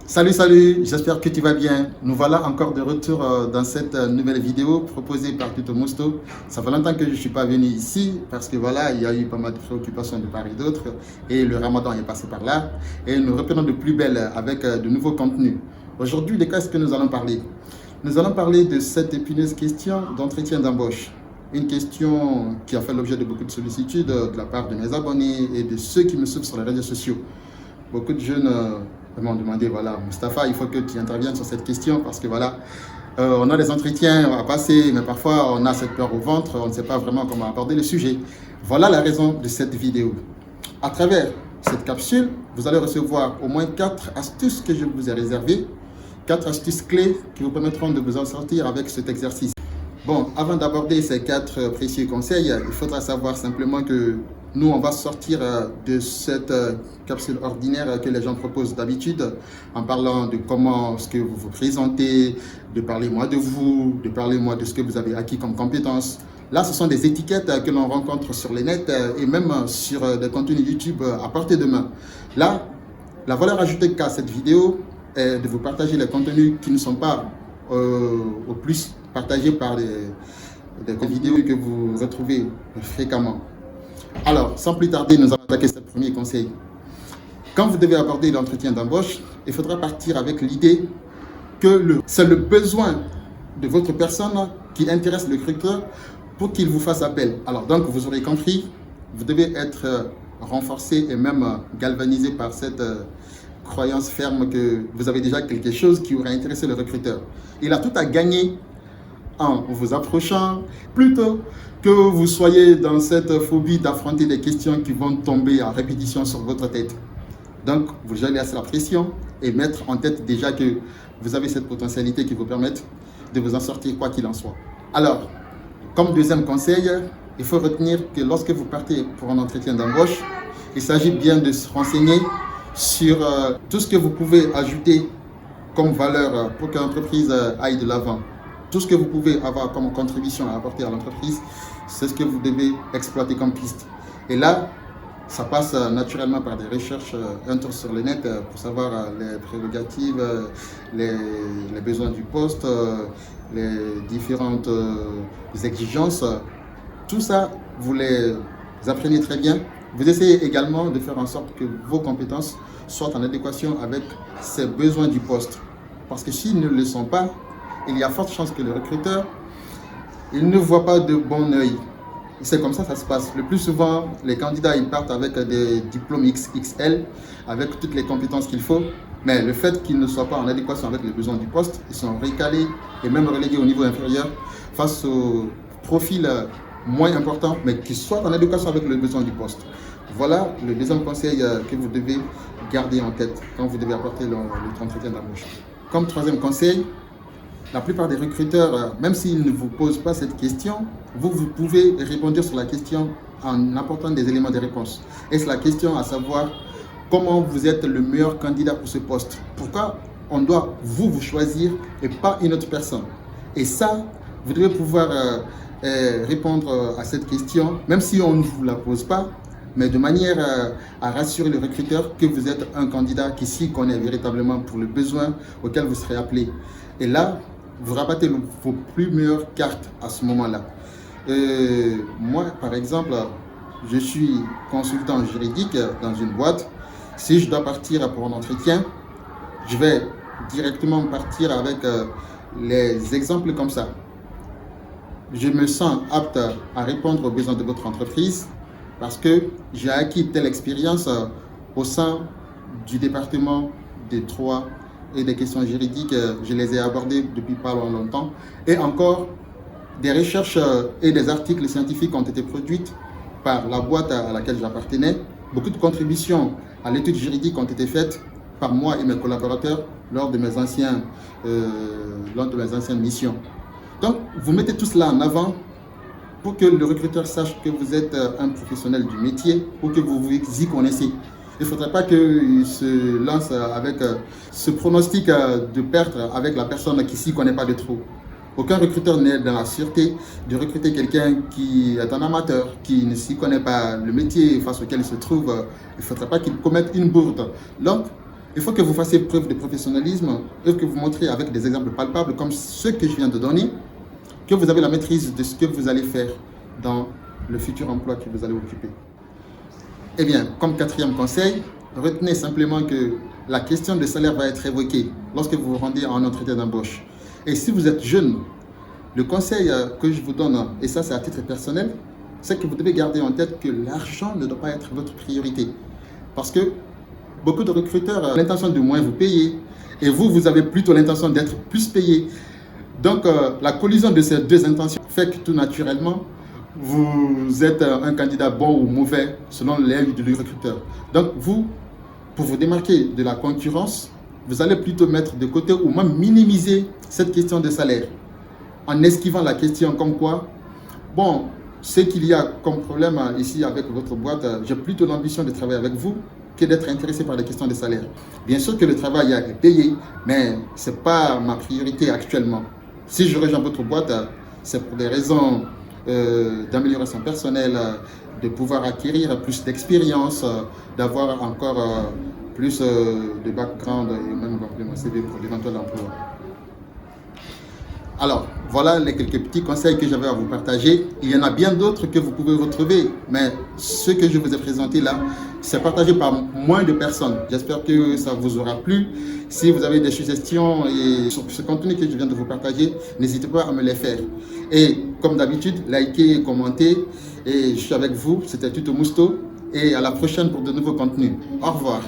Salut, j'espère que tu vas bien. Nous voilà encore de retour dans cette nouvelle vidéo proposée par Tuto Musto. Ça fait longtemps que je ne suis pas venu ici parce que voilà, il y a eu pas mal de préoccupations de part et d'autre et le ramadan est passé par là et nous reprenons de plus belle avec de nouveaux contenus. Aujourd'hui, de qu'est-ce que nous allons parler? Nous allons parler de cette épineuse question d'entretien d'embauche. Une question qui a fait l'objet de beaucoup de sollicitudes de la part de mes abonnés et de ceux qui me suivent sur les réseaux sociaux. Beaucoup de jeunes m'ont demandé, voilà, Mustapha, il faut que tu interviennes sur cette question parce que voilà, on a des entretiens à passer, mais parfois on a cette peur au ventre, on ne sait pas vraiment comment aborder le sujet. Voilà la raison de cette vidéo. À travers cette capsule, vous allez recevoir au moins 4 astuces que je vous ai réservées, 4 astuces clés qui vous permettront de vous en sortir avec cet exercice. Bon, avant d'aborder ces 4 précieux conseils, il faudra savoir simplement que nous, on va sortir de cette capsule ordinaire que les gens proposent d'habitude en parlant de comment ce que vous vous présentez, de parler moi de vous, de parler moi de ce que vous avez acquis comme compétences. Là, ce sont des étiquettes que l'on rencontre sur les nets et même sur des contenus YouTube à portée de main. Là, la valeur ajoutée qu'a cette vidéo est de vous partager les contenus qui ne sont pas au plus partagés par des vidéos que vous retrouvez fréquemment. Alors, sans plus tarder, nous allons attaquer ce premier conseil. Quand vous devez aborder l'entretien d'embauche, il faudra partir avec l'idée que c'est le besoin de votre personne qui intéresse le recruteur pour qu'il vous fasse appel. Alors, donc, vous aurez compris, vous devez être renforcé et même galvanisé par cette croyance ferme que vous avez déjà quelque chose qui aurait intéressé le recruteur. Il a tout à gagner en vous approchant, plutôt que vous soyez dans cette phobie d'affronter des questions qui vont tomber en répétition sur votre tête. Donc, vous allez laisser la pression et mettre en tête déjà que vous avez cette potentialité qui vous permette de vous en sortir quoi qu'il en soit. Alors, comme deuxième conseil, il faut retenir que lorsque vous partez pour un entretien d'embauche, il s'agit bien de se renseigner sur tout ce que vous pouvez ajouter comme valeur pour que l'entreprise aille de l'avant. Tout ce que vous pouvez avoir comme contribution à apporter à l'entreprise, c'est ce que vous devez exploiter comme piste. Et là, ça passe naturellement par des recherches, un tour sur le net pour savoir les prérogatives, les besoins du poste, les différentes exigences. Tout ça, vous les apprenez très bien. Vous essayez également de faire en sorte que vos compétences soient en adéquation avec ces besoins du poste. Parce que s'ils ne le sont pas, il y a forte chance que le recruteur, il ne voit pas de bon œil. C'est comme ça que ça se passe. Le plus souvent, les candidats, ils partent avec des diplômes XXL, avec toutes les compétences qu'il faut. Mais le fait qu'ils ne soient pas en adéquation avec les besoins du poste, ils sont recalés et même relégués au niveau inférieur face aux profils moins importants, mais qui soient en adéquation avec les besoins du poste. Voilà le deuxième conseil que vous devez garder en tête quand vous devez apporter l'entretien d'embauche. Comme troisième conseil, la plupart des recruteurs, même s'ils ne vous posent pas cette question, vous pouvez répondre sur la question en apportant des éléments de réponse. Et c'est la question à savoir comment vous êtes le meilleur candidat pour ce poste. Pourquoi on doit vous choisir et pas une autre personne. Et ça, vous devez pouvoir répondre à cette question, même si on ne vous la pose pas, mais de manière à rassurer le recruteur que vous êtes un candidat qui s'y connaît véritablement pour le besoin auquel vous serez appelé. Et là, vous rabattez vos plus meilleures cartes à ce moment-là. Moi, par exemple, je suis consultant juridique dans une boîte. Si je dois partir pour un entretien, je vais directement partir avec les exemples comme ça. Je me sens apte à répondre aux besoins de votre entreprise parce que j'ai acquis telle expérience au sein du département des droits et des questions juridiques, je les ai abordées depuis pas longtemps. Et encore, des recherches et des articles scientifiques ont été produits par la boîte à laquelle j'appartenais. Beaucoup de contributions à l'étude juridique ont été faites par moi et mes collaborateurs lors de mes anciennes missions. Donc, vous mettez tout cela en avant pour que le recruteur sache que vous êtes un professionnel du métier ou que vous vous y connaissez. Il ne faudrait pas qu'il se lance avec ce pronostic de perte avec la personne qui ne s'y connaît pas de trop. Aucun recruteur n'est dans la sûreté de recruter quelqu'un qui est un amateur, qui ne s'y connaît pas le métier face auquel il se trouve. Il ne faudrait pas qu'il commette une bourde. Donc, Il faut que vous fassiez preuve de professionnalisme et que vous montriez avec des exemples palpables comme ceux que je viens de donner, que vous avez la maîtrise de ce que vous allez faire dans le futur emploi que vous allez occuper. Eh bien, comme quatrième conseil, retenez simplement que la question de salaire va être évoquée lorsque vous vous rendez en entretien d'embauche. Et si vous êtes jeune, le conseil que je vous donne, et ça c'est à titre personnel, c'est que vous devez garder en tête que l'argent ne doit pas être votre priorité. Parce que beaucoup de recruteurs ont l'intention de moins vous payer et vous avez plutôt l'intention d'être plus payé. Donc la collision de ces deux intentions fait que tout naturellement, vous êtes un candidat bon ou mauvais selon l'œil du recruteur. Donc vous, pour vous démarquer de la concurrence, vous allez plutôt mettre de côté ou même minimiser cette question de salaire en esquivant la question comme quoi, bon, ce qu'il y a comme problème ici avec votre boîte, j'ai plutôt l'ambition de travailler avec vous que d'être intéressé par les questions de salaire. Bien sûr que le travail est payé, mais ce n'est pas ma priorité actuellement. Si je rejoins votre boîte, c'est pour des raisons d'amélioration personnelle, de pouvoir acquérir plus d'expérience, d'avoir encore plus de background et même remplir mon CV pour l'éventuel emploi. Alors, voilà les quelques petits conseils que j'avais à vous partager. Il y en a bien d'autres que vous pouvez retrouver, mais ce que je vous ai présenté là, c'est partagé par moins de personnes. J'espère que ça vous aura plu. Si vous avez des suggestions et sur ce contenu que je viens de vous partager, n'hésitez pas à me les faire. Et comme d'habitude, likez, commentez. Et je suis avec vous, c'était Tuto Mousto. Et à la prochaine pour de nouveaux contenus. Au revoir.